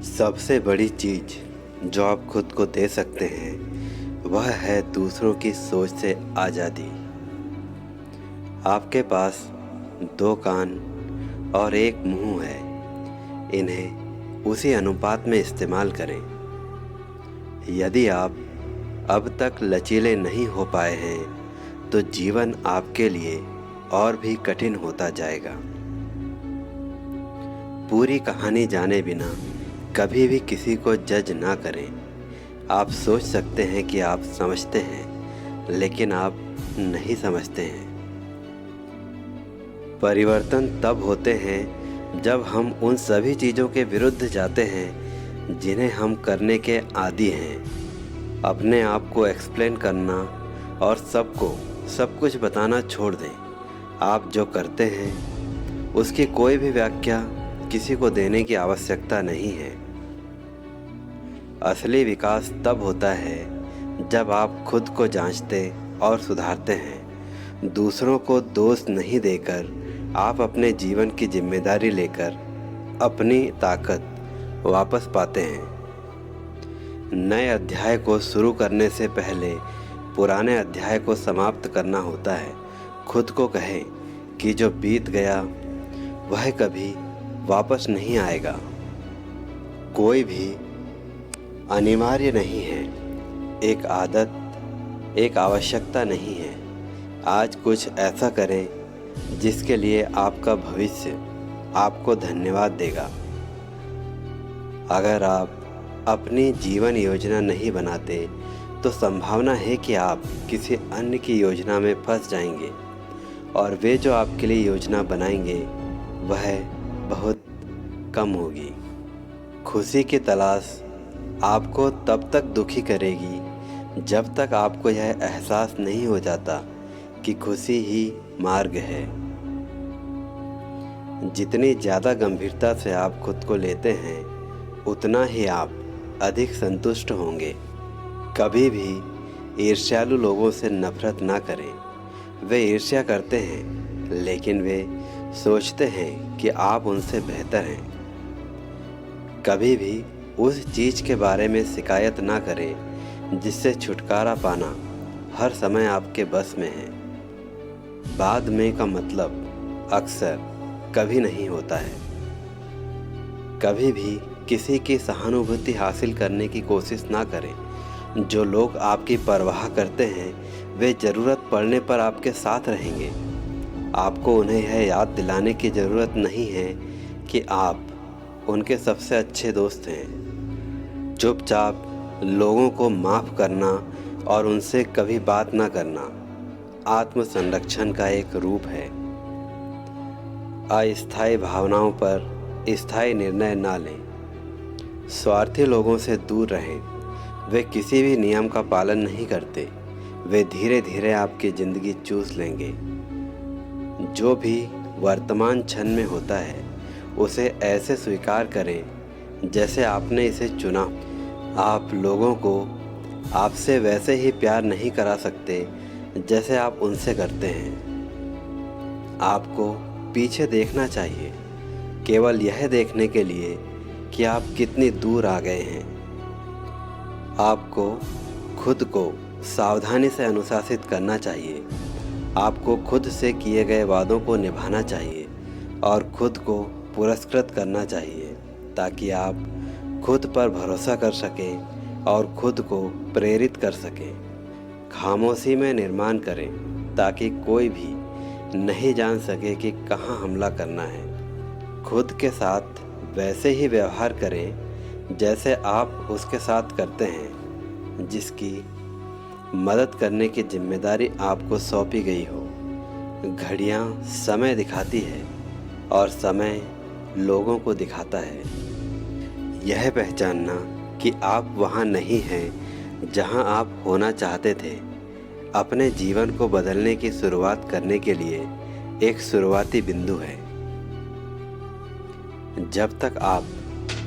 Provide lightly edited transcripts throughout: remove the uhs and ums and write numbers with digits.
सबसे बड़ी चीज़ जो आप खुद को दे सकते हैं वह है दूसरों की सोच से आज़ादी। आपके पास दो कान और एक मुंह है, इन्हें उसी अनुपात में इस्तेमाल करें। यदि आप अब तक लचीले नहीं हो पाए हैं तो जीवन आपके लिए और भी कठिन होता जाएगा। पूरी कहानी जाने बिना कभी भी किसी को जज ना करें। आप सोच सकते हैं कि आप समझते हैं, लेकिन आप नहीं समझते हैं। परिवर्तन तब होते हैं जब हम उन सभी चीज़ों के विरुद्ध जाते हैं जिन्हें हम करने के आदी हैं। अपने आप को एक्सप्लेन करना और सबको सब कुछ बताना छोड़ दें। आप जो करते हैं उसकी कोई भी व्याख्या किसी को देने की आवश्यकता नहीं है। असली विकास तब होता है जब आप खुद को जांचते और सुधारते हैं। दूसरों को दोष नहीं देकर आप अपने जीवन की जिम्मेदारी लेकर अपनी ताकत वापस पाते हैं। नए अध्याय को शुरू करने से पहले पुराने अध्याय को समाप्त करना होता है। खुद को कहें कि जो बीत गया वह कभी वापस नहीं आएगा। कोई भी अनिवार्य नहीं है, एक आदत, एक आवश्यकता नहीं है। आज कुछ ऐसा करें जिसके लिए आपका भविष्य आपको धन्यवाद देगा। अगर आप अपनी जीवन योजना नहीं बनाते तो संभावना है कि आप किसी अन्य की योजना में फंस जाएंगे और वे जो आपके लिए योजना बनाएंगे वह बहुत कम होगी। खुशी की तलाश आपको तब तक दुखी करेगी जब तक आपको यह एहसास नहीं हो जाता कि खुशी ही मार्ग है। जितनी ज़्यादा गंभीरता से आप खुद को लेते हैं उतना ही आप अधिक संतुष्ट होंगे। कभी भी ईर्ष्यालु लोगों से नफरत ना करें। वे ईर्ष्या करते हैं लेकिन वे सोचते हैं कि आप उनसे बेहतर हैं। कभी भी उस चीज़ के बारे में शिकायत ना करें जिससे छुटकारा पाना हर समय आपके बस में है। बाद में का मतलब अक्सर कभी नहीं होता है। कभी भी किसी की सहानुभूति हासिल करने की कोशिश ना करें। जो लोग आपकी परवाह करते हैं वे ज़रूरत पड़ने पर आपके साथ रहेंगे। आपको उन्हें यह याद दिलाने की ज़रूरत नहीं है कि आप उनके सबसे अच्छे दोस्त हैं। चुपचाप लोगों को माफ़ करना और उनसे कभी बात ना करना आत्म संरक्षण का एक रूप है। अस्थायी भावनाओं पर स्थायी निर्णय ना लें। स्वार्थी लोगों से दूर रहें। वे किसी भी नियम का पालन नहीं करते। वे धीरे धीरे आपकी ज़िंदगी चूस लेंगे। जो भी वर्तमान क्षण में होता है उसे ऐसे स्वीकार करें जैसे आपने इसे चुना। आप लोगों को आपसे वैसे ही प्यार नहीं करा सकते जैसे आप उनसे करते हैं। आपको पीछे देखना चाहिए, केवल यह देखने के लिए कि आप कितनी दूर आ गए हैं। आपको खुद को सावधानी से अनुशासित करना चाहिए। आपको खुद से किए गए वादों को निभाना चाहिए और खुद को पुरस्कृत करना चाहिए ताकि आप खुद पर भरोसा कर सकें और खुद को प्रेरित कर सकें। खामोशी में निर्माण करें ताकि कोई भी नहीं जान सके कि कहाँ हमला करना है। खुद के साथ वैसे ही व्यवहार करें जैसे आप उसके साथ करते हैं जिसकी मदद करने की जिम्मेदारी आपको सौंपी गई हो। घड़ियाँ समय दिखाती है और समय लोगों को दिखाता है। यह पहचानना कि आप वहाँ नहीं हैं जहाँ आप होना चाहते थे अपने जीवन को बदलने की शुरुआत करने के लिए एक शुरुआती बिंदु है। जब तक आप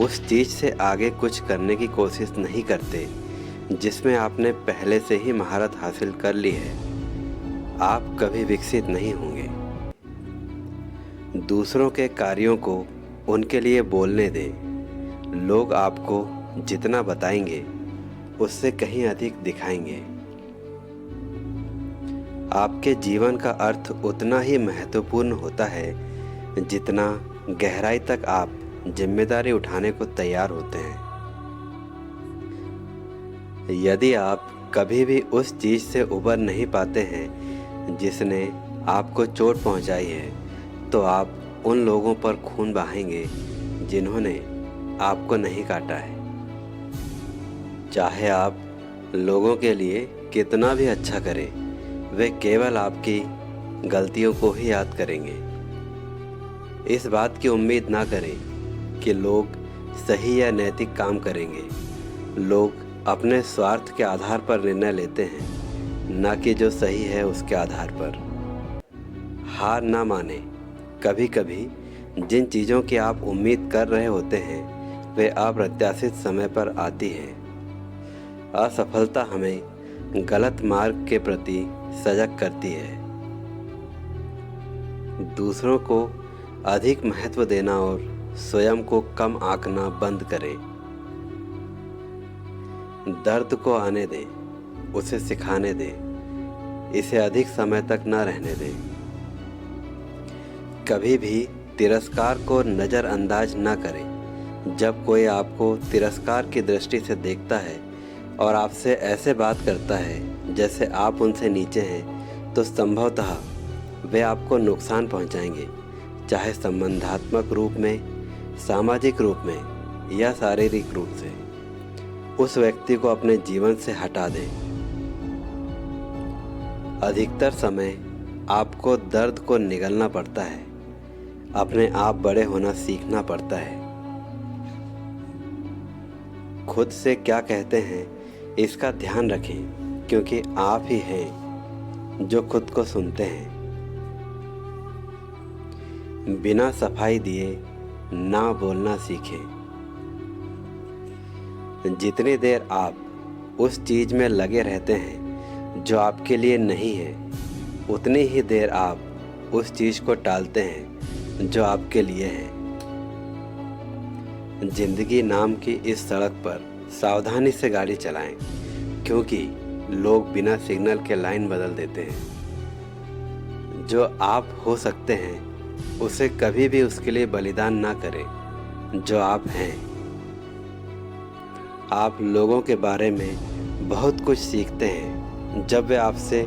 उस चीज़ से आगे कुछ करने की कोशिश नहीं करते जिसमें आपने पहले से ही महारत हासिल कर ली है, आप कभी विकसित नहीं होंगे। दूसरों के कार्यों को उनके लिए बोलने दें। लोग आपको जितना बताएंगे उससे कहीं अधिक दिखाएंगे। आपके जीवन का अर्थ उतना ही महत्वपूर्ण होता है जितना गहराई तक आप जिम्मेदारी उठाने को तैयार होते हैं। यदि आप कभी भी उस चीज़ से उबर नहीं पाते हैं जिसने आपको चोट पहुंचाई है, तो आप उन लोगों पर खून बहाएंगे जिन्होंने आपको नहीं काटा है। चाहे आप लोगों के लिए कितना भी अच्छा करें, वे केवल आपकी गलतियों को ही याद करेंगे। इस बात की उम्मीद ना करें कि लोग सही या नैतिक काम करेंगे। लोग अपने स्वार्थ के आधार पर निर्णय लेते हैं, न कि जो सही है उसके आधार पर। हार ना माने। कभी कभी जिन चीज़ों की आप उम्मीद कर रहे होते हैं वे अप्रत्याशित समय पर आती हैं। असफलता हमें गलत मार्ग के प्रति सजग करती है। दूसरों को अधिक महत्व देना और स्वयं को कम आंकना बंद करें। दर्द को आने दें, उसे सिखाने दें, इसे अधिक समय तक न रहने दें। कभी भी तिरस्कार को नज़रअंदाज न करें। जब कोई आपको तिरस्कार की दृष्टि से देखता है और आपसे ऐसे बात करता है जैसे आप उनसे नीचे हैं, तो संभवतः वे आपको नुकसान पहुंचाएंगे, चाहे संबंधात्मक रूप में, सामाजिक रूप में या शारीरिक रूप से। उस व्यक्ति को अपने जीवन से हटा दें। अधिकतर समय आपको दर्द को निगलना पड़ता है, अपने आप बड़े होना सीखना पड़ता है। खुद से क्या कहते हैं इसका ध्यान रखें, क्योंकि आप ही हैं जो खुद को सुनते हैं। बिना सफाई दिए ना बोलना सीखें। जितनी देर आप उस चीज़ में लगे रहते हैं जो आपके लिए नहीं है, उतनी ही देर आप उस चीज़ को टालते हैं जो आपके लिए है। जिंदगी नाम की इस सड़क पर सावधानी से गाड़ी चलाएं, क्योंकि लोग बिना सिग्नल के लाइन बदल देते हैं। जो आप हो सकते हैं उसे कभी भी उसके लिए बलिदान ना करें जो आप हैं। आप लोगों के बारे में बहुत कुछ सीखते हैं जब वे आपसे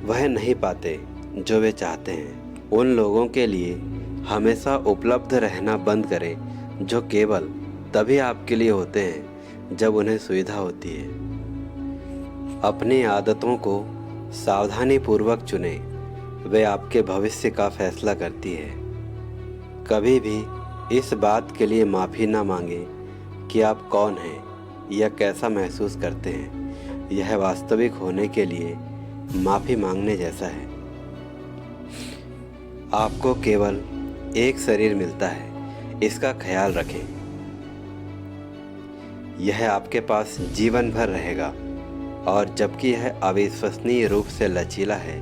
वह नहीं पाते जो वे चाहते हैं। उन लोगों के लिए हमेशा उपलब्ध रहना बंद करें जो केवल तभी आपके लिए होते हैं जब उन्हें सुविधा होती है। अपनी आदतों को सावधानी पूर्वक चुनें, वे आपके भविष्य का फैसला करती है। कभी भी इस बात के लिए माफ़ी ना मांगे कि आप कौन हैं या कैसा महसूस करते हैं। यह वास्तविक होने के लिए माफ़ी मांगने जैसा है। आपको केवल एक शरीर मिलता है, इसका ख्याल रखें। यह आपके पास जीवन भर रहेगा, और जबकि यह अविश्वसनीय रूप से लचीला है,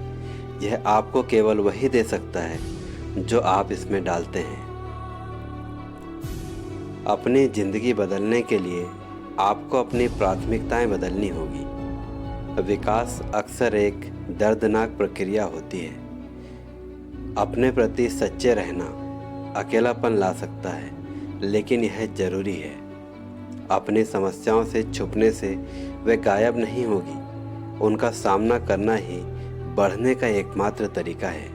यह आपको केवल वही दे सकता है जो आप इसमें डालते हैं। अपनी ज़िंदगी बदलने के लिए आपको अपनी प्राथमिकताएं बदलनी होगी। विकास अक्सर एक दर्दनाक प्रक्रिया होती है। अपने प्रति सच्चे रहना अकेलापन ला सकता है, लेकिन यह ज़रूरी है। अपनी समस्याओं से छुपने से वे गायब नहीं होगी, उनका सामना करना ही बढ़ने का एकमात्र तरीका है।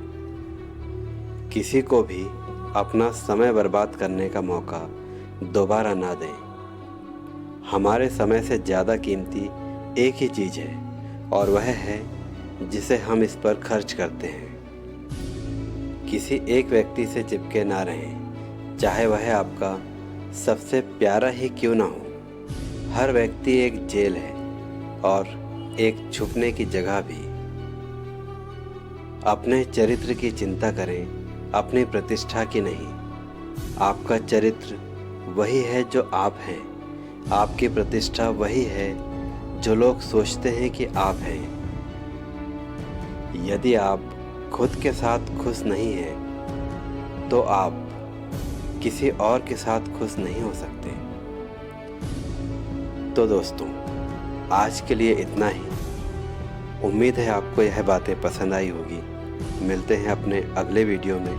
किसी को भी अपना समय बर्बाद करने का मौका दोबारा ना दें। हमारे समय से ज़्यादा कीमती एक ही चीज़ है, और वह है जिसे हम इस पर खर्च करते हैं। किसी एक व्यक्ति से चिपके ना रहें, चाहे वह आपका सबसे प्यारा ही क्यों ना हो। हर व्यक्ति एक जेल है और एक छुपने की जगह भी। अपने चरित्र की चिंता करें, अपनी प्रतिष्ठा की नहीं। आपका चरित्र वही है जो आप हैं, आपकी प्रतिष्ठा वही है जो लोग सोचते हैं कि आप हैं। यदि आप खुद के साथ खुश नहीं हैं, तो आप किसी और के साथ खुश नहीं हो सकते। तो दोस्तों, आज के लिए इतना ही। उम्मीद है आपको यह बातें पसंद आई होगी। मिलते हैं अपने अगले वीडियो में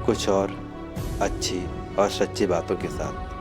कुछ और अच्छी और सच्ची बातों के साथ।